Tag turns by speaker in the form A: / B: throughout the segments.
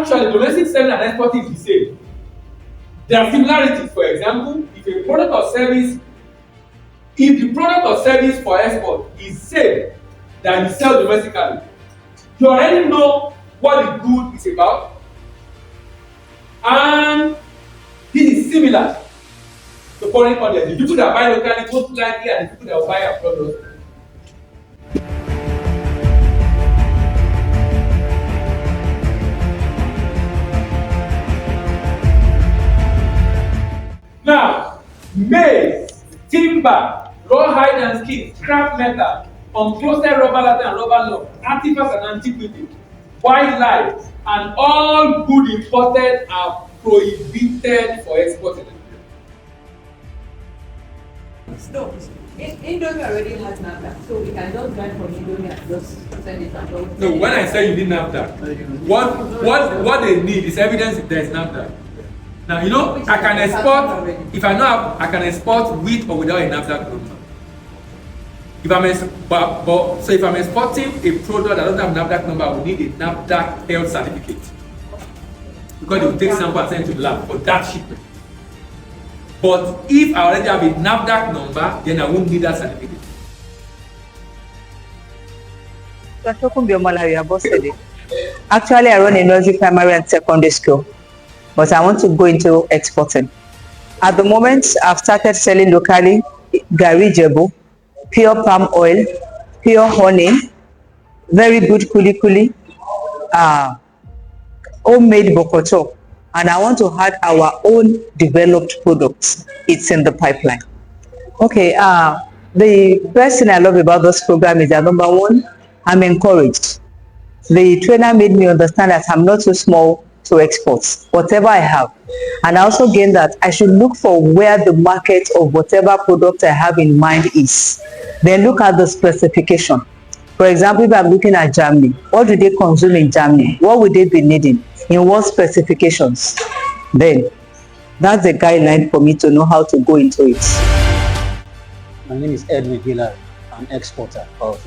A: Actually, domestic selling and exporting is the same. There are similarities. For example, if a product or service, if the product or service for export is same that you sell domestically, you already know what the good is about, and this is similar to foreign content. The people that buy locally most likely are the people that will buy our products. Now, maize, timber, rawhide and skin, scrap metal, unclosed rubber latter and rubber log, artifacts and antiquity, wildlife, and all goods imported are prohibited for exporting.
B: No, Indomie already has NAFTA, so we can just buy from Indomie and just send it out.
A: No, when I say you need NAFTA, what they need is evidence that there is NAFTA. Now, you know, I can export, if I know I can export with or without a NAFTA number. If I'm exporting a product that doesn't have a NAFTA number, I will need a NAFTA health certificate. Because they will take sample and send it to the lab for that shipment. But if I already have a NAFTA number, then I won't need that certificate.
C: Actually, I run a nursery, primary and secondary school, but I want to go into exporting. At the moment, I've started selling locally gari jebu, pure palm oil, pure honey, very good kuli, homemade bokoto, and I want to add our own developed products. It's in the pipeline. Okay, the best thing I love about this program is that number one, I'm encouraged. The trainer made me understand that I'm not too small to export whatever I have, and I also gained that I should look for where the market of whatever product I have in mind is. Then look at the specification. For example, if I'm looking at Germany, what do they consume in Germany? What would they be needing? In what specifications? Then that's a guideline for me to know how to go into it.
D: My name is Edwin Hillary. I'm exporter of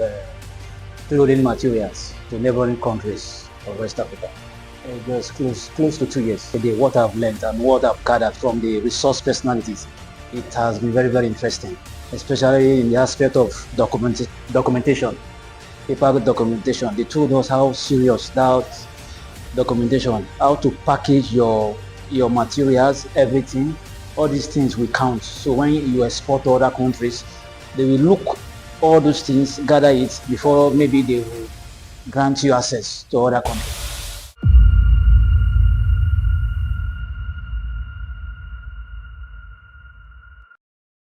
D: clothing materials to neighboring countries of West Africa. Just close to 2 years. Today, what I've learned and what I've gathered from the resource personalities, it has been very, very interesting, especially in the aspect of documentation, paper documentation. They told us how serious that documentation, how to package your materials, everything. All these things will count. So when you export to other countries, they will look all those things, gather it before maybe they will grant you access to other countries.